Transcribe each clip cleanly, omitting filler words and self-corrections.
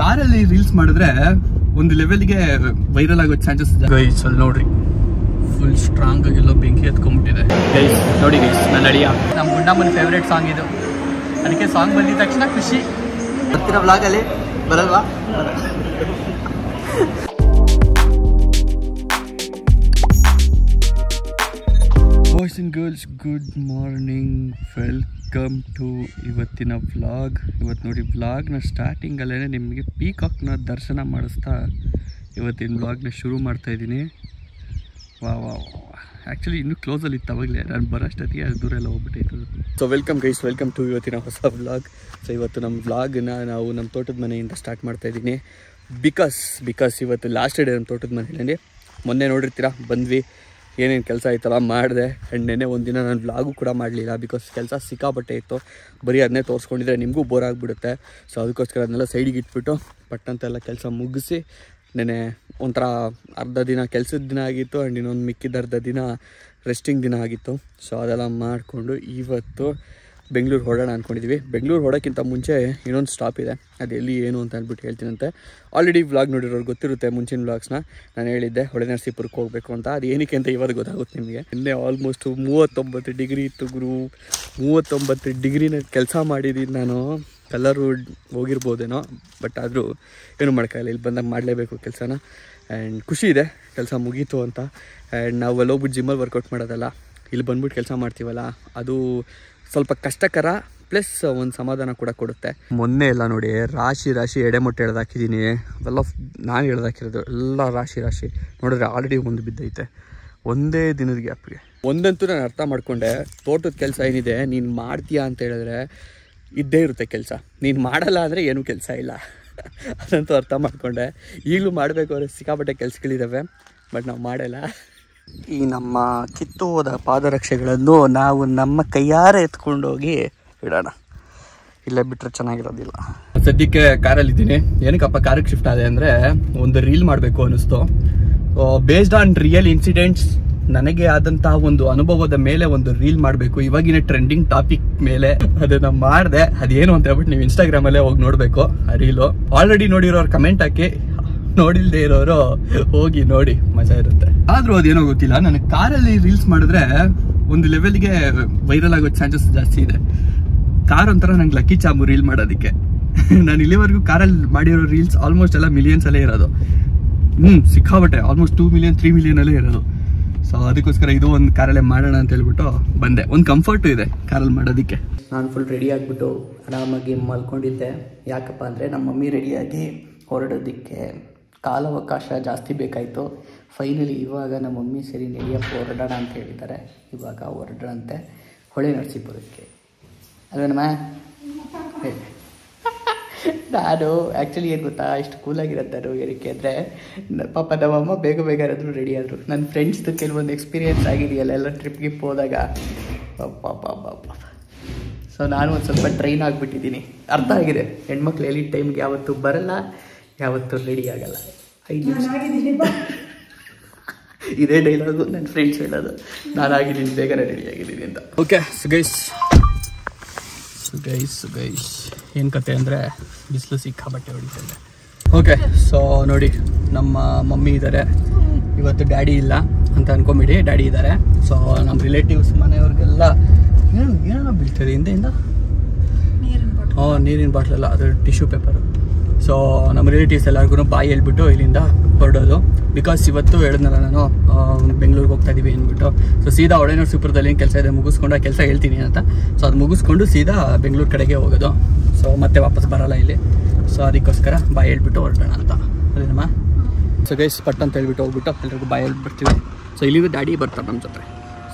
ಕಾರಲ್ಲಿ ರೀಲ್ಸ್ ಮಾಡಿದ್ರೆ ಒಂದು ಲೆವೆಲ್ಗೆ ವೈರಲ್ ಆಗೋ ಚಾನ್ಸಸ್ ಗೈಸ್. ಅಲ್ಲಿ ನೋಡ್ರಿ ಫುಲ್ ಸ್ಟ್ರಾಂಗ್ ಆಗಿಲ್ಲೋ ಬೆಂಕಿ ಎತ್ಕೊಂಡ್ಬಿಟ್ಟಿದೆ ಗೈಸ್. ನೋಡಿ ಗೈಸ್, ನನ್ನ ಅಳಿಯ ನಮ್ಮ ಗುಂಡಮ್ಮನ ಫೇವ್ರೇಟ್ ಸಾಂಗ್ ಇದು. ಅದಕ್ಕೆ ಸಾಂಗ್ ಬಂದಿದ ತಕ್ಷಣ ಖುಷಿ. ಬರ್ತೀರಾ ವ್ಲಾಗಲ್ಲಿ? ಬರಲ್ವಾ? Boys and girls, good morning. Welcome to ಇವತ್ತಿನ ವ್ಲಾಗ್. ಇವತ್ತು ನೋಡಿ ವ್ಲಾಗ್ನ ಸ್ಟಾರ್ಟಿಂಗಲ್ಲೇ ನಿಮಗೆ ಪೀಕಾಕ್ನ ದರ್ಶನ ಮಾಡಿಸ್ತಾ ಇವತ್ತಿನ ವ್ಲಾಗ್ನ ಶುರು ಮಾಡ್ತಾಯಿದ್ದೀನಿ. ವಾ ಆ್ಯಕ್ಚುಲಿ ಇನ್ನೂ ಕ್ಲೋಸಲ್ಲಿ ಇತ್ತು ಅವಾಗಲೇ, ನಾನು ಬರೋಷ್ಟೊತ್ತಿಗೆ ಅಷ್ಟು ದೂರ ಎಲ್ಲ ಹೋಗ್ಬಿಟ್ಟಿತ್ತು. So welcome guys, welcome to ಇವತ್ತಿನ ಹೊಸ ವ್ಲಾಗ್. ಸೊ ಇವತ್ತು ನಮ್ಮ ವ್ಲಾಗ್ನ ನಾವು ನಮ್ಮ ತೋಟದ ಮನೆಯಿಂದ ಸ್ಟಾರ್ಟ್ ಮಾಡ್ತಾಯಿದ್ದೀನಿ. ಬಿಕಾಸ್ ಇವತ್ತು ಲಾಸ್ಟ್ ಡೇ ನಮ್ಮ ತೋಟದ ಮನೆಯಲ್ಲಿ. ಮೊನ್ನೆ ನೋಡಿರ್ತೀರಾ ಬಂದ್ವಿ, ಏನೇನು ಕೆಲಸ ಆಯ್ತಲ್ಲ ಮಾಡಿದೆ. ಆ್ಯಂಡ್ ನೆನ್ನೆ ಒಂದಿನ ನಾನು ವ್ಲಾಗು ಕೂಡ ಮಾಡಲಿಲ್ಲ ಬಿಕಾಸ್ ಕೆಲಸ ಸಿಕ್ಕಾಪಟ್ಟೆ ಇತ್ತು. ಬರೀ ಅದನ್ನೇ ತೋರಿಸ್ಕೊಂಡಿದ್ರೆ ನಿಮಗೂ ಬೋರ್ ಆಗಿಬಿಡುತ್ತೆ. ಸೊ ಅದಕ್ಕೋಸ್ಕರ ಅದನ್ನೆಲ್ಲ ಸೈಡಿಗೆ ಇಟ್ಬಿಟ್ಟು ಪಟ್ಟಂತೆಲ್ಲ ಕೆಲಸ ಮುಗಿಸಿ ನೆನೆ ಒಂಥರ ಅರ್ಧ ದಿನ ಕೆಲಸದ ದಿನ ಆಗಿತ್ತು. ಆ್ಯಂಡ್ ಇನ್ನೊಂದು ಮಿಕ್ಕಿದ ಅರ್ಧ ದಿನ ರೆಸ್ಟಿಂಗ್ ದಿನ ಆಗಿತ್ತು. ಸೊ ಅದೆಲ್ಲ ಮಾಡಿಕೊಂಡು ಇವತ್ತು ಬೆಂಗಳೂರು ಹೊರಡೋಣ ಅಂದ್ಕೊಂಡಿದ್ವಿ. ಬೆಂಗಳೂರು ಹೊಡೋಕ್ಕಿಂತ ಮುಂಚೆ ಇನ್ನೊಂದು ಸ್ಟಾಪ್ ಇದೆ, ಅದು ಎಲ್ಲಿ ಏನು ಅಂತ ಅಂದ್ಬಿಟ್ಟು ಹೇಳ್ತೀನಂತೆ. ಆಲ್ರೆಡಿ ವ್ಲಾಗ್ ನೋಡಿರೋರು ಗೊತ್ತಿರುತ್ತೆ, ಮುಂಚಿನ ವ್ಲಾಗ್ಸ್ನ ನಾನು ಹೇಳಿದ್ದೆ ಹೊಳೆನರಸೀಪುರಕ್ಕೆ ಹೋಗಬೇಕು ಅಂತ. ಅದು ಏನಕ್ಕೆ ಅಂತ ಇವಾಗ ಗೊತ್ತಾಗುತ್ತೆ ನಿಮಗೆ. ನಿನ್ನೆ ಆಲ್ಮೋಸ್ಟ್ 39 ಡಿಗ್ರಿ ಇತ್ತು ಗುರು. 39 ಡಿಗ್ರಿನ ಕೆಲಸ ಮಾಡಿದ್ದೀನಿ ನಾನು. ಎಲ್ಲರೂ ಹೋಗಿರ್ಬೋದೇನೋ, ಬಟ್ ಆದರೂ ಏನು ಮಾಡೋಕ್ಕಾಗಲ್ಲ, ಇಲ್ಲಿ ಬಂದಾಗ ಮಾಡಲೇಬೇಕು ಕೆಲಸನ. ಆ್ಯಂಡ್ ಖುಷಿ ಇದೆ ಕೆಲಸ ಮುಗೀತು ಅಂತ. ಆ್ಯಂಡ್ ನಾವು ಅಲ್ಲಿ ಹೋಗ್ಬಿಟ್ಟು ಜಿಮ್ಮಲ್ಲಿ ವರ್ಕೌಟ್ ಮಾಡೋದಲ್ಲ, ಇಲ್ಲಿ ಬಂದ್ಬಿಟ್ಟು ಕೆಲಸ ಮಾಡ್ತೀವಲ್ಲ, ಅದು ಸ್ವಲ್ಪ ಕಷ್ಟಕರ ಪ್ಲಸ್ ಒಂದು ಸಮಾಧಾನ ಕೂಡ ಕೊಡುತ್ತೆ. ಮೊನ್ನೆ ಎಲ್ಲ ನೋಡಿ ರಾಶಿ ಎಡೆಮೊಟ್ಟೆ ಎಳೆದಾಕಿದ್ದೀನಿ. ಅವೆಲ್ಲ ನಾನು ಎಳೆದಾಕಿರೋದು ಎಲ್ಲ ರಾಶಿ ನೋಡಿದ್ರೆ ಆಲ್ರೆಡಿ ಒಂದು ಬಿದ್ದೈತೆ ಒಂದೇ ದಿನದ ಗ್ಯಾಪ್ಗೆ. ಒಂದಂತೂ ನಾನು ಅರ್ಥ ಮಾಡಿಕೊಂಡೆ, ತೋಟದ ಕೆಲಸ ಏನಿದೆ ನೀನು ಮಾಡ್ತೀಯಾ ಅಂತ ಹೇಳಿದ್ರೆ ಇದ್ದೇ ಇರುತ್ತೆ ಕೆಲಸ, ನೀನು ಮಾಡಲ್ಲ ಅಂದರೆ ಏನೂ ಕೆಲಸ ಇಲ್ಲ. ಅದಂತೂ ಅರ್ಥ ಮಾಡಿಕೊಂಡೆ. ಈಗಲೂ ಮಾಡಬೇಕು ಅಂದರೆ ಸಿಕ್ಕಾಪಟ್ಟೆ ಕೆಲಸಗಳಿದ್ದಾವೆ, ಬಟ್ ನಾವು ಮಾಡಲ್ಲ. ಈ ನಮ್ಮ ಕಿತ್ತು ಹೋದ ಪಾದರಕ್ಷೆಗಳನ್ನು ನಾವು ನಮ್ಮ ಕೈಯಾರೆ ಎತ್ಕೊಂಡೋಗಿ ಇಡೋಣ, ಇಲ್ಲೇ ಬಿಟ್ಟರೆ ಚೆನ್ನಾಗಿರೋದಿಲ್ಲ. ಸದ್ಯಕ್ಕೆ ಕಾರಲ್ಲಿದ್ದೀನಿ. ಏನಕ್ಕಪ್ಪ ಕಾರಿಗೆ ಶಿಫ್ಟ್ ಆದೆ ಅಂದರೆ ಒಂದು ರೀಲ್ ಮಾಡಬೇಕು ಅನ್ನಿಸ್ತು. ಬೇಸ್ಡ್ ಆನ್ ರಿಯಲ್ ಇನ್ಸಿಡೆಂಟ್ಸ್, ನನಗೆ ಆದಂತಹ ಒಂದು ಅನುಭವದ ಮೇಲೆ ಒಂದು ರೀಲ್ ಮಾಡಬೇಕು, ಇವಾಗಿನ ಟ್ರೆಂಡಿಂಗ್ ಟಾಪಿಕ್ ಮೇಲೆ. ಅದನ್ನ ಮಾಡಿದೆ. ಅದೇನು ಅಂತ ಹೇಳ್ಬಿಟ್ಟು ನೀವು ಇನ್ಸ್ಟಾಗ್ರಾಮಲ್ಲೇ ಹೋಗಿ ನೋಡಬೇಕು ಆ ರೀಲು. ಆಲ್ರೆಡಿ ನೋಡಿರೋರು ಕಮೆಂಟ್ ಹಾಕಿ, ನೋಡಿಲ್ದೇ ಇರೋರು ಹೋಗಿ ನೋಡಿ, ಮಜಾ ಇರುತ್ತೆ. ಆದ್ರೂ ಅದೇನೋ ಗೊತ್ತಿಲ್ಲ, ನನಗೆ ಕಾರಲ್ಲಿ ರೀಲ್ಸ್ ಮಾಡಿದ್ರೆ ಒಂದು ಲೆವೆಲ್ಗೆ ವೈರಲ್ ಆಗೋ ಚಾನ್ಸಸ್ ಜಾಸ್ತಿ ಇದೆ. ಕಾರ್ ಒಂಥರ ನಂಗೆ ಲಕ್ಕಿ ಚಾಮು ರೀಲ್ ಮಾಡೋದಕ್ಕೆ. ನಾನು ಇಲ್ಲಿವರೆಗೂ ಕಾರಲ್ಲಿ ಮಾಡಿರೋ ರೀಲ್ಸ್ ಆಲ್ಮೋಸ್ಟ್ ಎಲ್ಲ ಮಿಲಿಯನ್ಸ್ ಅಲ್ಲೇ ಇರೋದು. ಸಿಕ್ಕಾಬಟ್ಟೆ ಆಲ್ಮೋಸ್ಟ್ 2 ಮಿಲಿಯನ್ 3 ಮಿಲಿಯನ್ ಅಲ್ಲೇ ಇರೋದು. ಸೊ ಅದಕ್ಕೋಸ್ಕರ ಇದು ಒಂದು ಕಾರಲ್ಲೇ ಮಾಡೋಣ ಅಂತ ಹೇಳ್ಬಿಟ್ಟು ಬಂದೆ. ಒಂದು ಕಂಫರ್ಟು ಇದೆ ಕಾರಲ್ಲಿ ಮಾಡೋದಕ್ಕೆ. ನಾನು ಫುಲ್ ರೆಡಿ ಆಗಿಬಿಟ್ಟು ಆರಾಮಾಗಿ ಮಲ್ಕೊಂಡಿದ್ದೆ. ಯಾಕಪ್ಪ ಅಂದರೆ ನಮ್ಮ ಮಮ್ಮಿ ರೆಡಿಯಾಗಿ ಹೊರಡೋದಕ್ಕೆ ಕಾಲಾವಕಾಶ ಜಾಸ್ತಿ ಬೇಕಾಯಿತು. ಫೈನಲಿ ಇವಾಗ ನಮ್ಮ ಮಮ್ಮಿ ಸರಿ ನಡಿಯಪ್ಪ ಹೊರಡೋಣ ಅಂತ ಹೇಳಿದ್ದಾರೆ. ಇವಾಗ ಹೊರಡೋಣಂತೆ ಹೊಳೆನರಸೀಪುರಕ್ಕೆ. ಅಲ್ವೇನಮ್ಮ? ನಾನು ಆ್ಯಕ್ಚುಲಿ ಏನು ಗೊತ್ತಾ, ಇಷ್ಟು ಕೂಲಾಗಿರೋದು ನಾನು. ಏನಕ್ಕೆ ಅಂದರೆ ಪಾಪ ನಮ್ಮಮ್ಮ ಬೇಗ ಇರೋದ್ರು ರೆಡಿ ಆದರು. ನನ್ನ ಫ್ರೆಂಡ್ಸ್ದು ಕೆಲವೊಂದು ಎಕ್ಸ್ಪೀರಿಯೆನ್ಸ್ ಆಗಿದೆಯಲ್ಲ ಎಲ್ಲ ಟ್ರಿಪ್ಗೆ ಹೋದಾಗ. ಪಾಪ ಸೊ ನಾನು ಒಂದು ಸ್ವಲ್ಪ ಟ್ರೈನ್ ಆಗಿಬಿಟ್ಟಿದ್ದೀನಿ. ಅರ್ಥ ಆಗಿದೆ, ಹೆಣ್ಮಕ್ಳು ಎಲ್ಲಿ ಟೈಮ್ಗೆ ಯಾವತ್ತೂ ಬರಲ್ಲ, ಯಾವತ್ತೂ ರೆಡಿ ಆಗಲ್ಲ. 5 ನಿಮಿಷ ಇದೇ ಡೈಲಾಗು ನನ್ನ ಫ್ರೆಂಡ್ಸ್ ಹೇಳೋದು, ನಾನಾಗಿದ್ದೀನಿ ಬೇಗನೆ ರೆಡಿ ಆಗಿದ್ದೀನಿ ಅಂತ. ಓಕೆ ಗೈಸ್ ಏನು ಕತೆ ಅಂದರೆ ಬಿಸಿಲು ಸಿಕ್ಕಾಬಟ್ಟೆ ಹೊಡಿತಿದೆ. ಓಕೆ, ಸೊ ನೋಡಿ ನಮ್ಮ ಮಮ್ಮಿ ಇದ್ದಾರೆ, ಇವತ್ತು ಡ್ಯಾಡಿ ಇಲ್ಲ ಅಂತ ಅನ್ಕೊಂಬಿಡಿ. ಡ್ಯಾಡಿ ಇದ್ದಾರೆ. ಸೊ ನಮ್ಮ ರಿಲೇಟಿವ್ಸ್ ಮನೆಯವ್ರಿಗೆಲ್ಲ ಏನೋ ಬೀಳ್ತದೆ ಹಿಂದೆಯಿಂದ. ನೀರಿನ ಬಾಟ್ಲಲ್ಲ, ಅದು ಟಿಶ್ಯೂ ಪೇಪರು. ಸೊ ನಮ್ಮ ರಿಲೇಟಿವ್ಸ್ ಎಲ್ಲರಿಗೂ ಬಾಯಿ ಹೇಳ್ಬಿಟ್ಟು ಇಲ್ಲಿಂದ ಹೊರಡೋದು. ಬಿಕಾಸ್ ಇವತ್ತು ಹೇಳಿದ್ನಲ್ಲ ನಾನು ಬೆಂಗಳೂರಿಗೆ ಹೋಗ್ತಾ ಇದ್ದೀವಿ ಅಂದ್ಬಿಟ್ಟು. ಸೊ ಸೀದಾ ಹೊಳೆನರಸೀಪುರದಲ್ಲಿ ಏನು ಕೆಲಸ ಇದೆ ಮುಗಿಸ್ಕೊಂಡು ಆ ಕೆಲಸ ಹೇಳ್ತೀನಿ ಅಂತ. ಸೊ ಅದು ಮುಗಿಸ್ಕೊಂಡು ಸೀದಾ ಬೆಂಗಳೂರು ಕಡೆಗೆ ಹೋಗೋದು. ಸೊ ಮತ್ತೆ ವಾಪಸ್ ಬರೋಲ್ಲ ಇಲ್ಲಿ. ಸೊ ಅದಕ್ಕೋಸ್ಕರ ಬಾಯಿ ಹೇಳ್ಬಿಟ್ಟು ಹೊರಡೋಣ ಅಂತ. ಅದೇನಮ್ಮ? ಸೊ ಗೈಸ್ ಪಟ್ ಅಂತ ಹೇಳ್ಬಿಟ್ಟು ಹೋಗ್ಬಿಟ್ಟು ಎಲ್ರಿಗೂ ಬಾಯಿ ಹೇಳ್ಬಿಡ್ತೀವಿ. ಸೊ ಇಲ್ಲಿಂದ ಡ್ಯಾಡಿ ಬರ್ತಾರೆ ನಮ್ಮ ಜೊತೆ.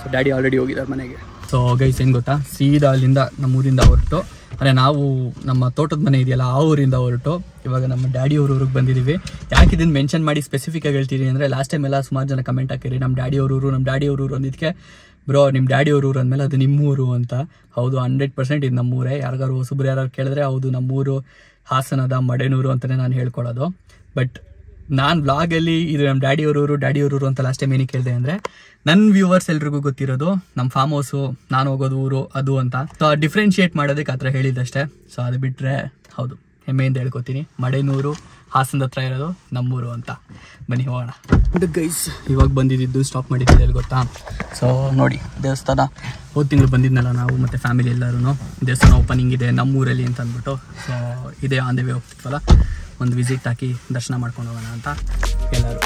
ಸೊ ಡ್ಯಾಡಿ ಆಲ್ರೆಡಿ ಹೋಗಿದ್ದಾರೆ ಮನೆಗೆ. ಸೊ ಗೈಸ್ ಏನು ಗೊತ್ತಾ, ಸೀದಾ ಅಲ್ಲಿಂದ ನಮ್ಮೂರಿಂದ ಹೊರಟು, ಅಂದರೆ ನಾವು ನಮ್ಮ ತೋಟದ ಮನೆ ಇದೆಯಲ್ಲ ಆ ಊರಿಂದ ಹೊರಟು ಇವಾಗ ನಮ್ಮ ಡ್ಯಾಡಿ ಅವ್ರ ಊರಿಗೆ ಬಂದಿದ್ದೀವಿ. ಯಾಕೆ ಇದನ್ನು ಮೆನ್ಷನ್ ಮಾಡಿ ಸ್ಪೆಸಿಫಿಕಾಗಿ ಹೇಳ್ತೀನಿ ಅಂದರೆ, ಲಾಸ್ಟ್ ಟೈಮ್ ಎಲ್ಲ ಸುಮಾರು ಜನ ಕಮೆಂಟ್ ಹಾಕಿರಿ ನಮ್ಮ ಡ್ಯಾಡಿ ಅವ್ರ ಊರು ಅಂದಿದ್ದಕ್ಕೆ. ಬ್ರೋ ನಿಮ್ಮ ಡ್ಯಾಡಿ ಅವ್ರ ಊರು ಅಂದಮೇಲೆ ಅದು ನಿಮ್ಮೂರು ಅಂತ. ಹೌದು, 100% ಇದು ನಮ್ಮೂರೇ. ಯಾರಿಗಾರು ಹೊಸಬ್ರು ಯಾರು ಕೇಳಿದ್ರೆ ಹೌದು ನಮ್ಮೂರು ಹಾಸನದ ಮಡೆನೂರು ಅಂತಲೇ ನಾನು ಹೇಳ್ಕೊಳ್ಳೋದು. ಬಟ್ ನಾನು ವ್ಲಾಗಲ್ಲಿ ಇದು ನಮ್ಮ ಡ್ಯಾಡಿ ಅವ್ರ ಊರು ಅಂತ ಲಾಸ್ಟ್ ಟೈಮ್ ಏನಕ್ಕೆ ಹೇಳಿದೆ ಅಂದರೆ, ನನ್ನ ವ್ಯೂವರ್ಸ್ ಎಲ್ರಿಗೂ ಗೊತ್ತಿರೋದು ನಮ್ಮ ಫಾರ್ಮ್ ಹೌಸು, ನಾನು ಹೋಗೋದು ಊರು ಅದು ಅಂತ. ಸೊ ಡಿಫ್ರೆನ್ಶಿಯೇಟ್ ಮಾಡೋದಕ್ಕೆ ಆ ಥರ ಹೇಳಿದ್ದಷ್ಟೇ. ಸೊ ಅದು ಬಿಟ್ಟರೆ ಹೌದು ಹೆಮ್ಮೆಯಿಂದ ಹೇಳ್ಕೊತೀನಿ. ಮಡೆನೂರು ಹಾಸನದ ಹತ್ರ ಇರೋದು ನಮ್ಮೂರು ಅಂತ. ಬನ್ನಿ ಹೋಗೋಣ. ಗೈಸ್ ಇವಾಗ ಬಂದಿದ್ದು ಸ್ಟಾಪ್ ಮಾಡಿದ್ದೆ ಎಲ್ಲಿ ಗೊತ್ತಾ? ಸೊ ನೋಡಿ ದೇವಸ್ಥಾನ ಹೋದ ತಿಂಗಳು ಬಂದಿದ್ನಲ್ಲ ನಾವು ಮತ್ತು ಫ್ಯಾಮಿಲಿ ಎಲ್ಲರೂ. ದೇವಸ್ಥಾನ ಓಪನಿಂಗ್ ಇದೆ ನಮ್ಮೂರಲ್ಲಿ ಅಂತ ಅಂದ್ಬಿಟ್ಟು. ಸೊ ಇದೇ ಆನ್ ದ ವೇ ಹೋಗ್ತಿದ್ವಲ್ಲ, ಒಂದು ವಿಸಿಟ್ ಹಾಕಿ ದರ್ಶನ ಮಾಡ್ಕೊಂಡು ಹೋಗೋಣ ಅಂತ ಎಲ್ಲರೂ.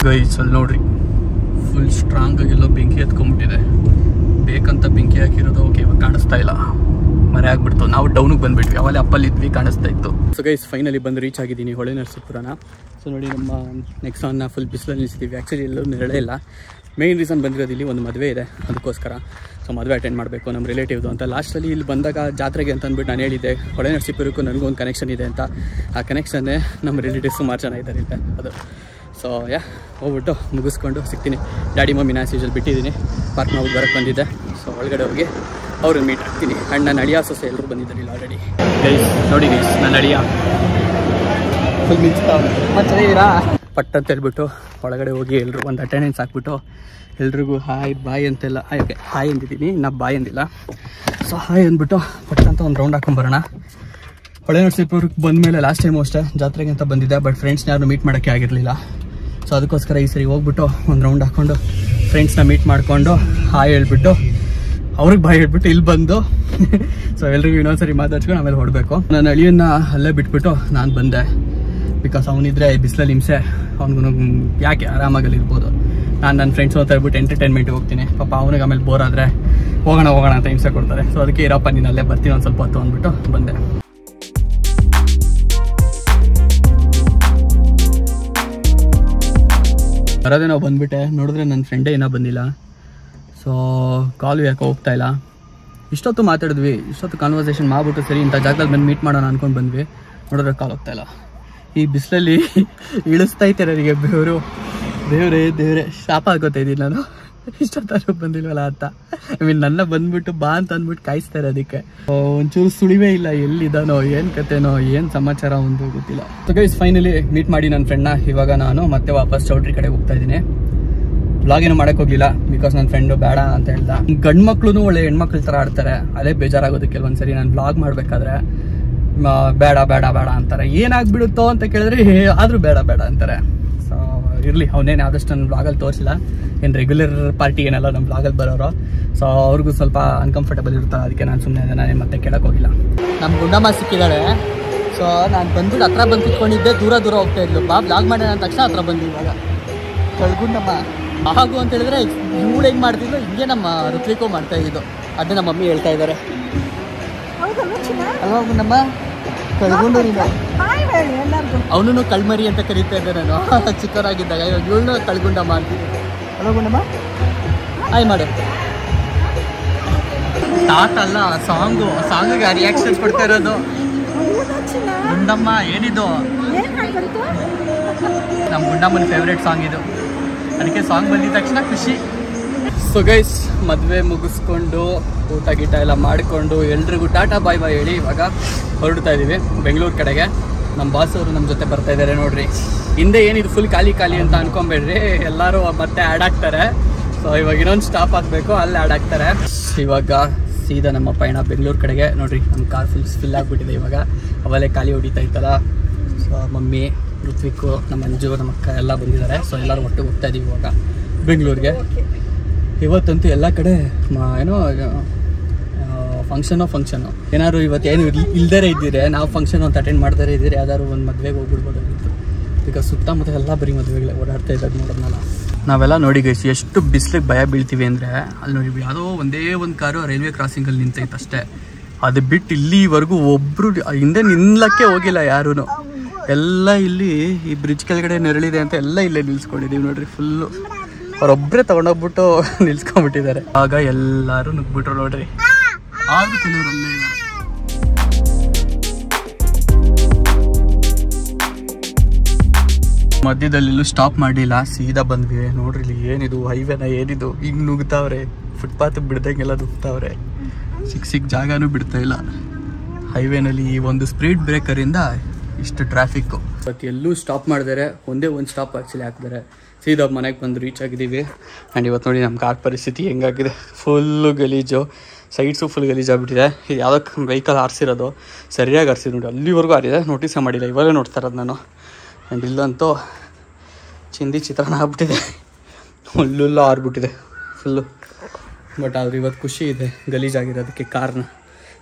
ಗೈಸ್ ಅಲ್ಲಿ ನೋಡ್ರಿ, ಫುಲ್ ಸ್ಟ್ರಾಂಗ್ ಆಗಿ ಎಲ್ಲೋ ಬೆಂಕಿ ಎತ್ಕೊಂಡ್ಬಿಟ್ಟಿದೆ. ಬೇಕಂತ ಬೆಂಕಿ ಹಾಕಿರೋದು. ಓಕೆ, ಇವಾಗ ಕಾಣಿಸ್ತಾ ಇಲ್ಲ, ಮರೆ ಆಗ್ಬಿಡ್ತು. ನಾವು ಡೌನಿಗೆ ಬಂದ್ಬಿಟ್ವಿ, ಅವಲ್ಲೇ ಅಪ್ಪಲ್ಲಿದ್ವಿ, ಕಾಣಿಸ್ತಾ ಇತ್ತು. ಸೊ ಗೈಸ್ ಫೈನಲಿ ಬಂದು ರೀಚ್ ಆಗಿದ್ದೀನಿ ಹೊಳೆ ನರಸೀಪುರನ. ಸೊ ನೋಡಿ ನಮ್ಮ ನೆಕ್ಸಾನ್ನ ಫುಲ್ ಬಿಸಿಲಲ್ಲಿ ನಿಲ್ಸಿದ್ದೀವಿ. ಆ್ಯಕ್ಚುಲಿ ಎಲ್ಲೂ ನೆರಳೇ ಇಲ್ಲ. ಮೇಯ್ನ್ ರೀಸನ್ ಬಂದಿರೋದು ಇಲ್ಲಿ ಒಂದು ಮದುವೆ ಇದೆ, ಅದಕ್ಕೋಸ್ಕರ. ಸೊ ಮದುವೆ ಅಟೆಂಡ್ ಮಾಡಬೇಕು ನಮ್ಮ ರಿಲೇಟಿವ್ದು ಅಂತ. ಲಾಸ್ಟಲ್ಲಿ ಇಲ್ಲಿ ಬಂದಾಗ ಜಾತ್ರೆಗೆ ಅಂತ ಅಂದ್ಬಿಟ್ಟು ನಾನು ಹೇಳಿದ್ದೆ, ಹೊಳೆ ನರಸೀಪುರಕ್ಕೂ ನನಗೂ ಒಂದು ಕನೆಕ್ಷನ್ ಇದೆ ಅಂತ. ಆ ಕನೆಕ್ಷನ್ನೇ ನಮ್ಮ ರಿಲೇಟಿವ್ಸ್ ಸುಮಾರು ಜನ ಇದ್ದಾರೆ ಇಲ್ಲ ಅದು. ಸೊ ಹೋಗ್ಬಿಟ್ಟು ಮುಗಿಸ್ಕೊಂಡು ಸಿಗ್ತೀನಿ. ಡ್ಯಾಡಿ ಮಮ್ಮಿನ ಆ್ಯಸ್ ಯೂಶುವಲ್ ಬಿಟ್ಟಿದ್ದೀನಿ, ಪಾರ್ಕ್ ಮಾಡಿ ಬರೋಕ್ಕೆ ಬಂದಿದ್ದೆ. ಸೊ ಒಳಗಡೆ ಹೋಗಿ ಅವ್ರನ್ನ ಮೀಟ್ ಆಗ್ತೀನಿ. ಆ್ಯಂಡ್ ನನ್ನ ಅಳಿಯ ಸೊಸೆ ಎಲ್ಲರೂ ಬಂದಿದ್ದಾರೆ ಇಲ್ಲಿ ಆಲ್ರೆಡಿ. ಗೈಸ್ ನೋಡಿ ಗೈಸ್, ನನ್ನ ಅಳಿಯ ಫುಲ್ ಮಿಂಚ್ತಾ ಚೆನ್ನಾಗಿದ್ದೀರಾ ಪಟ್ ಅಂತ ಹೇಳ್ಬಿಟ್ಟು ಒಳಗಡೆ ಹೋಗಿ ಎಲ್ಲರೂ ಒಂದು ಅಟೆಂಡೆನ್ಸ್ ಹಾಕ್ಬಿಟ್ಟು ಎಲ್ರಿಗೂ ಹಾಯ್ ಬಾಯ್ ಅಂತೆಲ್ಲ. ಓಕೆ ಹಾಯ್ ಅಂದಿದ್ದೀನಿ, ನಾ ಬಾಯ್ ಅಂದಿಲ್ಲ. ಸೊ ಹಾಯ್ ಅಂದ್ಬಿಟ್ಟು ಪಟ್ ಅಂತ ಒಂದು ರೌಂಡ್ ಹಾಕೊಂಬರೋಣ. ಹೊಳೆ ನರಸೀಪುರಕ್ಕೆ ಬಂದಮೇಲೆ ಲಾಸ್ಟ್ ಟೈಮು ಅಷ್ಟೇ ಜಾತ್ರೆಗೆ ಅಂತ ಬಂದಿದ್ದೆ, ಬಟ್ ಫ್ರೆಂಡ್ಸ್ನ ಯಾರು ಮೀಟ್ ಮಾಡೋಕ್ಕೆ ಆಗಿರಲಿಲ್ಲ. ಸೊ ಅದಕ್ಕೋಸ್ಕರ ಈ ಸರಿ ಹೋಗ್ಬಿಟ್ಟು ಒಂದು ರೌಂಡ್ ಹಾಕ್ಕೊಂಡು ಫ್ರೆಂಡ್ಸ್ನ ಮೀಟ್ ಮಾಡಿಕೊಂಡು ಹಾಯ್ ಹೇಳ್ಬಿಟ್ಟು ಅವ್ರಿಗೆ ಬಾಯ್ ಹೇಳ್ಬಿಟ್ಟು ಇಲ್ಲಿ ಬಂದು ಸೊ ಎಲ್ರಿಗೂ ಇನ್ನೊಂದ್ಸರಿ ಮಾತಾಡ್ಸ್ಕೊಂಡು ಆಮೇಲೆ ಹೊಡಬೇಕು. ನನ್ನ ಅಳಿಯನ್ನ ಅಲ್ಲೇ ಬಿಟ್ಬಿಟ್ಟು ನಾನು ಬಂದೆ. ಬಿಕಾಸ್ ಅವನಿದ್ರೆ ಬಿಸಿಲಲ್ಲಿ ಹಿಂಸೆ, ಅವ್ನಿಗೂ ಯಾಕೆ ಆರಾಮಾಗಲ್ಲಿ ಇರ್ಬೋದು. ನಾನು ನನ್ನ ಫ್ರೆಂಡ್ಸ್ ಅಂತ ಹೇಳ್ಬಿಟ್ಟು ಎಂಟರ್ಟೈನ್ಮೆಂಟ್ಗೆ ಹೋಗ್ತೀನಿ. ಪಾಪ ಅವನಿಗೆ ಆಮೇಲೆ ಬೋರ್ ಆದರೆ ಹೋಗೋಣ ಅಂತ ಹಿಂಸೆ ಕೊಡ್ತಾರೆ. ಸೊ ಅದಕ್ಕೆ ಇರಪ್ಪ ನೀನು ಅಲ್ಲೇ ಬರ್ತೀನಿ ಒಂದು ಸ್ವಲ್ಪ ಹೊತ್ತು ಅಂದ್ಬಿಟ್ಟು ಬಂದೆ. ಬರೋದೇ ನಾವು ಬಂದುಬಿಟ್ಟೆ. ನೋಡಿದ್ರೆ ನನ್ನ ಫ್ರೆಂಡೇ ಏನೋ ಬಂದಿಲ್ಲ. ಸೊ ಕಾಲು ಯಾಕೋ ಹೋಗ್ತಾ ಇಲ್ಲ. ಇಷ್ಟೊತ್ತು ಮಾತಾಡಿದ್ವಿ, ಇಷ್ಟೊತ್ತು ಕಾನ್ವರ್ಸೇಷನ್ ಮಾಡ್ಬಿಟ್ಟು ಸರಿ ಇಂಥ ಜಾಗದಲ್ಲಿ ಬಂದು ಮೀಟ್ ಮಾಡೋಣ ಅಂದ್ಕೊಂಡು ಬಂದ್ವಿ. ನೋಡಿದ್ರೆ ಕಾಲು ಹೋಗ್ತಾ ಇಲ್ಲ. ಈ ಬಿಸಿಲಲ್ಲಿ ಇಳಿಸ್ತೈತೆ ನನಗೆ ಬೆವರು. ದೇವ್ರೆ ಶಾಪ ಹಾಕೋತಾ ಇದ್ದೀನಿ ನಾನು, ಇಷ್ಟೊತ್ತಾರು ಬಂದಿಲ್ವಲ್ಲ ಅಂತ. ಐ ಮೀನ್ ನನ್ನ ಬಂದ್ಬಿಟ್ಟು ಬಾ ಅಂತ ಅಂದ್ಬಿಟ್ಟು ಕಾಯಿಸ್ತಾ ಇರೋದಕ್ಕೆ. ಒಂಚೂರು ಸುಳಿವೇ ಇಲ್ಲ, ಎಲ್ಲಿದ್ದಾನೋ ಏನು ಕತೆನೋ ಏನು ಸಮಾಚಾರ ಒಂದು ಗೊತ್ತಿಲ್ಲ. ಸೊ ಗೈಸ್ ಫೈನಲಿ ಮೀಟ್ ಮಾಡಿ ನನ್ನ ಫ್ರೆಂಡ್ನ ಇವಾಗ ನಾನು ಮತ್ತೆ ವಾಪಸ್ ಚೌಟ್ರಿ ಕಡೆ ಹೋಗ್ತಾ ಇದ್ದೀನಿ. ವ್ಲಾಗ್ ಏನು ಮಾಡೋಕ್ಕೆ ಹೋಗಿಲ್ಲ, ಬಿಕಾಸ್ ನನ್ನ ಫ್ರೆಂಡು ಬೇಡ ಅಂತ ಹೇಳ್ದ. ಗಂಡು ಮಕ್ಳು ಒಳ್ಳೆ ಹೆಣ್ಮಕ್ಳ ಥರ ಆಡ್ತಾರೆ, ಅದೇ ಬೇಜಾರಾಗೋದು ಕೆಲವೊಂದ್ಸರಿ. ನಾನು ವ್ಲಾಗ್ ಮಾಡಬೇಕಾದ್ರೆ ಬೇಡ ಬೇಡ ಬೇಡ ಅಂತಾರೆ. ಏನಾಗ್ಬಿಡುತ್ತೋ ಅಂತ ಕೇಳಿದ್ರೆ ಆದರೂ ಬೇಡ ಅಂತಾರೆ. ಸೊ ಇರಲಿ, ಅವನೇನು ಆದಷ್ಟು ನನ್ನ ವ್ಲಾಗಲ್ಲಿ ತೋರಿಸಿಲ್ಲ. ಏನು ರೆಗ್ಯುಲರ್ ಪಾರ್ಟಿ ಏನಲ್ಲ ನಮ್ಮ ವ್ಲಾಗಲ್ಲಿ ಬರೋರು. ಸೊ ಅವ್ರಿಗೂ ಸ್ವಲ್ಪ ಅನ್ಕಂಫರ್ಟಬಲ್ ಇರ್ತಾರೆ, ಅದಕ್ಕೆ ನಾನು ಸುಮ್ಮನೆ ನಾನೇನು ಮತ್ತೆ ಕೇಳಕ್ಕೆ ಹೋಗಿಲ್ಲ. ನಮ್ಮ ಗುಂಡಮ್ಮ ಸಿಕ್ಕಿದ್ದಾಳೆ. ಸೊ ನಾನು ಬಂದ್ಬಿಟ್ಟು ಹತ್ರ ಬಂದು ಕುತ್ಕೊಂಡಿದ್ದೆ, ದೂರ ಹೋಗ್ತಾ ಇದ್ಲು. ವ್ಲಾಗ್ ಮಾಡೋಣ ಅಂದ ತಕ್ಷಣ ಹತ್ರ ಬಂದು ಇವಾಗ ಕಳ್ಗುಂಡಮ್ಮ ಆಗು ಅಂತ ಹೇಳಿದ್ರೆ ಇವಳು ಹೆಂಗೆ ಮಾಡ್ತಿದ್ಲು ಹಿಂಗೆ ನಮ್ಮ ಋತ್ವಿಕೂ ಮಾಡ್ತಾ ಇದ್ದಿದ್ದು. ಅದೇ ನಮ್ಮ ಮಮ್ಮಿ ಹೇಳ್ತಾ ಇದ್ದಾರೆ ಅಲ್ವಾ ಗುಂಡಮ್ಮ? ಕಳ್ಗುಂಡು ನೀನು. ಅವನು ಕಳ್ಮರಿ ಅಂತ ಕರೀತಾ ಇದ್ದೆ ನಾನು ಚಿಕ್ಕವರಾಗಿದ್ದಾಗ. ಇವಾಗ ಇವಳನ್ನ ಕಳ್ಗುಂಡಮ್ಮ ಅಂತೀವಿ. ಅಲ್ವಾ ಗುಂಡಮ್ಮ? ಹಾಯ್ ಮಾಡು. ತಾತ ಅಲ್ಲ, ಸಾಂಗಿಗೆ ರಿಯಾಕ್ಷನ್ಸ್ ಕೊಡ್ತಾ ಇರೋದು. ಗುಂಡಮ್ಮ ಏನಿದು? ನಮ್ಮ ಗುಂಡಮ್ಮನ ಫೇವ್ರೇಟ್ ಸಾಂಗ್ ಇದು, ಅದಕ್ಕೆ ಸಾಂಗ್ ಬಂದಿದ ತಕ್ಷಣ ಖುಷಿ. ಸೊ ಗೈಸ್ ಮದುವೆ ಮುಗಿಸ್ಕೊಂಡು ಊಟ ಗೀಟ ಎಲ್ಲ ಮಾಡಿಕೊಂಡು ಎಲ್ರಿಗೂ ಟಾಟಾ ಬಾಯ್ ಹೇಳಿ ಇವಾಗ ಹೊರಡ್ತಾ ಇದ್ದೀವಿ ಬೆಂಗಳೂರು ಕಡೆಗೆ. ನಮ್ಮ ಬಾಸ್ ಅವರು ನಮ್ಮ ಜೊತೆ ಬರ್ತಾ ಇದ್ದಾರೆ ನೋಡ್ರಿ. ಹಿಂದೆ ಏನಿದು ಫುಲ್ ಖಾಲಿ ಅಂತ ಅನ್ಕೊಂಬೇಡ್ರಿ, ಎಲ್ಲರೂ ಮತ್ತೆ ಆ್ಯಡ್ ಆಗ್ತಾರೆ. ಸೊ ಇವಾಗ ಇನ್ನೊಂದು ಸ್ಟಾಪ್ ಆಗಬೇಕು, ಅಲ್ಲಿ ಆ್ಯಡ್ ಆಗ್ತಾರೆ. ಇವಾಗ ಸೀದಾ ನಮ್ಮ ಪಯಣ ಬೆಂಗಳೂರು ಕಡೆಗೆ. ನೋಡ್ರಿ ನಮ್ಮ ಕಾರ್ ಫಿಲ್ ಆಗಿಬಿಟ್ಟಿದೆ ಇವಾಗ, ಅವಲ್ಲೇ ಖಾಲಿ ಹೊಡಿತಾ ಇತ್ತಲ್ಲ. ಸೊ ಮಮ್ಮಿ, ಋತ್ವಿಕ್ಕು, ನಮ್ಮ ಅಂಜು, ನಮ್ಮ ಅಕ್ಕ ಎಲ್ಲ ಬಂದಿದ್ದಾರೆ. ಸೊ ಎಲ್ಲರೂ ಒಟ್ಟಿಗೆ ಹೋಗ್ತಾ ಇದ್ದೀವಿ ಇವಾಗ ಬೆಂಗಳೂರಿಗೆ. ಇವತ್ತಂತೂ ಎಲ್ಲ ಕಡೆ ಏನೋ ಫಂಕ್ಷನು ಏನಾದ್ರು ಇವತ್ತೇನು ಇಲ್ದೇ ಇದ್ದೀರಿ, ನಾವು ಫಂಕ್ಷನ್ ಅಂತ ಅಟೆಂಡ್ ಮಾಡ್ತಾರೆ ಇದ್ದೀರಿ, ಯಾವ್ದಾದ್ರು ಒಂದು ಮದುವೆಗೆ ಹೋಗ್ಬಿಡ್ಬೋದಾಗಿತ್ತು. ಈಗ ಸುತ್ತಮುತ್ತ ಎಲ್ಲ ಬರೀ ಮದುವೆಗಳೇ ಓಡಾಡ್ತಾ ಇದ್ದಾಗ ನೋಡೋದ್ನಲ್ಲ. ನಾವೆಲ್ಲ ನೋಡಿ ಗೈಸ್ ಎಷ್ಟು ಬಿಸಿಲಿಗೆ ಭಯ ಬೀಳ್ತೀವಿ ಅಂದರೆ, ಅಲ್ಲಿ ನೋಡಿ ಯಾವುದೋ ಒಂದೇ ಒಂದು ಕಾರು ರೈಲ್ವೆ ಕ್ರಾಸಿಂಗಲ್ಲಿ ನಿಂತೈತೆ ಅಷ್ಟೇ. ಅದು ಬಿಟ್ಟು ಇಲ್ಲಿವರೆಗೂ ಒಬ್ಬರು ಹಿಂದೆ ನಿಲ್ಲಕ್ಕೆ ಹೋಗಿಲ್ಲ ಯಾರೂ. ಎಲ್ಲ ಇಲ್ಲಿ ಈ ಬ್ರಿಡ್ಜ್ ಕೆಳಗಡೆ ನೆರಳಿದೆ ಅಂತ ಎಲ್ಲ ಇಲ್ಲೇ ನಿಲ್ಸ್ಕೊಂಡಿದ್ದೀವಿ ನೋಡ್ರಿ. ಫುಲ್ಲು ಅವರೊಬ್ಬರೇ ತೊಗೊಂಡೋಗ್ಬಿಟ್ಟು ನಿಲ್ಸ್ಕೊಂಡ್ಬಿಟ್ಟಿದ್ದಾರೆ. ಆಗ ಎಲ್ಲರೂ ನುಗ್ಬಿಟ್ರು ನೋಡ್ರಿ. ಆದ್ರೂ ಕೆಲವರು ಅಲ್ಲೇ ಇದ್ದಾರೆ. ಮಧ್ಯದಲ್ಲೆಲ್ಲೂ ಸ್ಟಾಪ್ ಮಾಡಲಿಲ್ಲ, ಸೀದಾ ಬಂದ್ವಿ. ನೋಡ್ರಿ ಇಲ್ಲಿ ಏನಿದು ಹೈವೇನ, ಏನಿದು ಹಿಂಗೆ ನುಗ್ತಾವ್ರೆ ಫುಟ್ಪಾತ್ ಬಿಡ್ದಂಗೆಲ್ಲ ದುಕ್ತಾವ್ರೆ. ಸಿಕ್ಕ ಜಾಗನೂ ಬಿಡ್ತಾ ಇಲ್ಲ. ಹೈವೇನಲ್ಲಿ ಈ ಒಂದು ಸ್ಪೀಡ್ ಬ್ರೇಕರಿಂದ ಇಷ್ಟು ಟ್ರಾಫಿಕ್ಕು. ಬಟ್ ಎಲ್ಲೂ ಸ್ಟಾಪ್ ಮಾಡಿದರೆ ಒಂದೇ ಒಂದು ಸ್ಟಾಪ್ ಆ್ಯಕ್ಚುಲಿ ಹಾಕಿದ್ದಾರೆ. ಸೀದಾ ಮನೆಗೆ ಬಂದು ರೀಚ್ ಆಗಿದ್ದೀವಿ. ಆ್ಯಂಡ್ ಇವತ್ತು ನೋಡಿ ನಮ್ಮ ಕಾರ್ ಪರಿಸ್ಥಿತಿ ಹೆಂಗಾಗಿದೆ. ಫುಲ್ಲು ಗಲೀಜು, ಸೈಡ್ಸು ಫುಲ್ ಗಲೀಜಾಗ್ಬಿಟ್ಟಿದೆ. ಇದು ಯಾವುದಕ್ಕೆ ವೆಹಿಕಲ್ ಆರಿಸಿರೋದು ಸರಿಯಾಗಿ ಆರಿಸಿದ್ದು ನೋಡಿ, ಅಲ್ಲಿವರೆಗೂ ಆರಿದೆ, ನೋಟಿಸೇ ಮಾಡಿಲ್ಲ, ಇವಾಗಲೇ ನೋಡ್ತಾ ಇರೋದು ನಾನು. ಆ್ಯಂಡ್ ಇಲ್ಲಂತೂ ಚಿಂದಿ ಚಿತ್ರಾನ್ನ ಆಗ್ಬಿಟ್ಟಿದೆ, ಹುಲ್ಲೆಲ್ಲ ಆರ್ಬಿಟ್ಟಿದೆ ಫುಲ್ಲು. ಬಟ್ ಆದರೆ ಇವತ್ತು ಖುಷಿ ಇದೆ ಗಲೀಜಾಗಿರೋದಕ್ಕೆ ಕಾರ್ನ.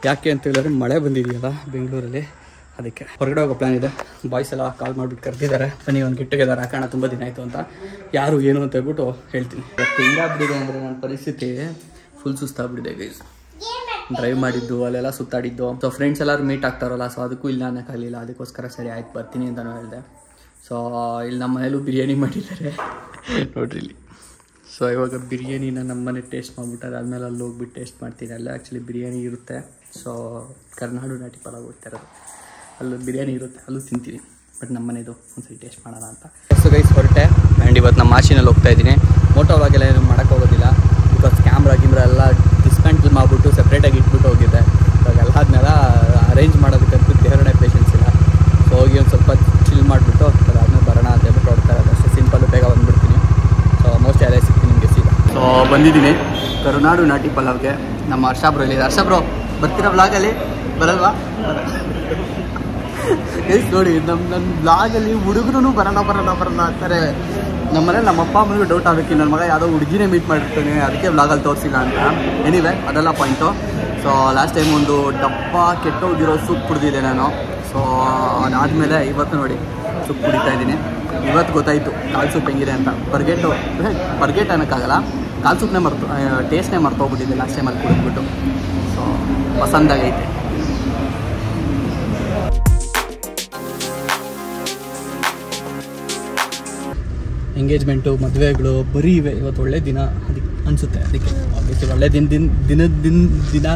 ಯಾಕೆ ಅಂತ ಹೇಳಿದ್ರೆ ಮಳೆ ಬಂದಿದೆಯಲ್ಲ ಬೆಂಗಳೂರಲ್ಲಿ, ಅದಕ್ಕೆ ಹೊರಗಡೆ ಹೋಗೋ ಪ್ಲ್ಯಾನ್ ಇದೆ. ಬಾಯ್ಸ್ ಎಲ್ಲ ಕಾಲ್ ಮಾಡಿಬಿಟ್ಟು ಕರೆದಿದ್ದಾರೆ, ಬನ್ನಿ ಒಂದು ಗೆಟ್ ಟುಗೆದರ್ ಹಾಕೋಣ, ತುಂಬ ದಿನ ಆಯಿತು ಅಂತ. ಯಾರು ಏನು ಅಂತ ಹೇಳ್ಬಿಟ್ಟು ಹೇಳ್ತೀನಿ. ಇವತ್ತು ಹೆಂಗಾಗ್ಬಿಟ್ಟಿದೆ ಅಂದರೆ ನನ್ನ ಪರಿಸ್ಥಿತಿ ಫುಲ್ ಸುಸ್ತಾಗ್ಬಿಟ್ಟಿದೆ ಗೈಸ್. ಡ್ರೈವ್ ಮಾಡಿದ್ದು ಅಲ್ಲೆಲ್ಲ ಸುತ್ತಾಡಿದ್ದು. ಸೊ ಫ್ರೆಂಡ್ಸ್ ಎಲ್ಲರೂ ಮೀಟ್ ಆಗ್ತಾರಲ್ಲ, ಸೊ ಅದಕ್ಕೂ ಇಲ್ಲ ಅನ್ನೋಕ್ಕಾಗಲಿಲ್ಲ. ಅದಕ್ಕೋಸ್ಕರ ಸರಿ ಆಯ್ತು ಬರ್ತೀನಿ ಅಂತಲೂ ಹೇಳಿದೆ. ಸೊ ಇಲ್ಲಿ ನಮ್ಮ ಮನೇಲೂ ಬಿರಿಯಾನಿ ಮಾಡಿದ್ದಾರೆ ನೋಡ್ರಿ ಇಲ್ಲಿ. ಸೊ ಇವಾಗ ಬಿರಿಯಾನಿನ ನಮ್ಮ ಮನೆ ಟೇಸ್ಟ್ ಮಾಡಿಬಿಟ್ಟು ಅದಾದಮೇಲೆ ಅಲ್ಲಿ ಹೋಗ್ಬಿಟ್ಟು ಟೇಸ್ಟ್ ಮಾಡ್ತೀನಿ. ಅಲ್ಲೇ ಆ್ಯಕ್ಚುಲಿ ಬಿರಿಯಾನಿ ಇರುತ್ತೆ. ಸೊ ಕರ್ನಾಡು ನಾಟಿ ಪಲಾವ್ ಹೋಗ್ತಾ ಇರೋದು, ಅಲ್ಲೂ ಬಿರಿಯಾನಿ ಇರುತ್ತೆ, ಅಲ್ಲೂ ತಿಂತೀನಿ. ಬಟ್ ನಮ್ಮ ಮನೆದು ಒಂದ್ಸರಿ ಟೇಸ್ಟ್ ಮಾಡೋಣ ಅಂತ. ಸೊ ಗೈಸ್ ಹೊರಟೆ. ಆ್ಯಂಡ್ ಇವತ್ತು ನಮ್ಮ ಮಾಚಿನಲ್ಲಿ ಹೋಗ್ತಾ ಇದ್ದೀನಿ. ಮೋಟೋ ವ್ಲಾಗೆಲ್ಲ ಏನು ಮಾಡೋಕ್ಕೋಗೋದಿಲ್ಲ, ಬಿಕಾಸ್ ಕ್ಯಾಮ್ರಾ ಎಲ್ಲ ಡಿಸ್ಮೆಂಟಲ್ ಮಾಡಿಬಿಟ್ಟು ಸಪ್ರೇಟಾಗಿ ಇಟ್ಬಿಟ್ಟು ಹೋಗಿದ್ದೆ. ಇವಾಗ ಎಲ್ಲದನ್ನೆಲ್ಲ ಅರೇಂಜ್ ಮಾಡೋದಕ್ಕಂತೂ ದೇವರೇ ಪೇಷನ್ಸ್ ಇಲ್ಲ. ಸೊ ಹೋಗಿ ಒಂದು ಸ್ವಲ್ಪ ಚಿಲ್ ಮಾಡಿಬಿಟ್ಟು ಅದಾದ್ಮೇಲೆ ಬರೋಣ ಅಂತ ಹೇಳ್ಬಿಟ್ಟು ಹೊಡ್ತಾ ಇರೋದು ಅಷ್ಟೇ. ಸಿಂಪಲ್ಲು ಬೇಗ ಬಂದುಬಿಡ್ತೀನಿ. ಸೊ ಮೋಸ್ಟ್ಲಿ ಅಲ್ಲೇ ಸಿಗ್ತೀನಿ ನಿಮಗೆ ಸೀದಾ. ಸೊ ಬಂದಿದ್ದೀನಿ ಕರುನಾಡು ನಾಟಿ ಪಲಾವ್ಗೆ. ನಮ್ಮ ಹರ್ಷಬ್ರು ಇಲ್ಲಿ. ಹರ್ಷಬ್ರು ಬರ್ತೀರಾ ವ್ಲಾಗಲ್ಲಿ? ಬರಲ್ವಾ? ಎಷ್ಟು ನೋಡಿ ನನ್ನ ಬ್ಲಾಗಲ್ಲಿ ಹುಡುಗರು ಬರೋಣ ಅಂತಾರೆ. ನಮ್ಮನೇಲಿ ನಮ್ಮ ಅಪ್ಪ ಅಮ್ಮನಿಗೂ ಡೌಟ್ ಆಗಬೇಕು, ನನ್ನ ಮಗ ಯಾವುದೋ ಹುಡುಗಿನೇ ಮೀಟ್ ಮಾಡಿರ್ತಾನೆ, ಅದಕ್ಕೆ ಬ್ಲಾಗಲ್ಲಿ ತೋರಿಸಿಲ್ಲ ಅಂತ. ಎನಿವೆ ಅದೆಲ್ಲ ಪಾಯಿಂಟು. ಸೊ ಲಾಸ್ಟ್ ಟೈಮ್ ಒಂದು ಡಬ್ಬ ಕೆಟ್ಟೋಗಿರೋ ಸೂಪ್ ಕುಡಿದಿದ್ದೆ ನಾನು. ಸೊ ಅದಾದಮೇಲೆ ಇವತ್ತು ನೋಡಿ ಸೂಪ್ ಕುಡಿತಾ ಇದ್ದೀನಿ. ಇವತ್ತು ಗೊತ್ತಾಯಿತು ಕಾಲು ಸೂಪ್ ಹೆಂಗಿದೆ ಅಂತ. ಬರ್ಗೆಟ್ ಅನ್ನೋಕ್ಕಾಗಲ್ಲ, ಕಾಲು ಸೂಪ್ನೇ ಟೇಸ್ಟ್ನೇ ಮರ್ತೋಗ್ಬಿಟ್ಟಿದ್ದೆ ಲಾಸ್ಟ್ ಟೈಮಲ್ಲಿ ಕುಡಿದ್ಬಿಟ್ಟು. ಸೊ ಪಸಂದಾಗೈತೆ. ಎಂಗೇಜ್ಮೆಂಟು, ಮದುವೆಗಳು ಬರೀ ಇವೆ. ಇವತ್ತು ಒಳ್ಳೆ ದಿನ ಅದಕ್ಕೆ ಅನಿಸುತ್ತೆ. ಅದಕ್ಕೆ ಒಳ್ಳೆ ದಿನ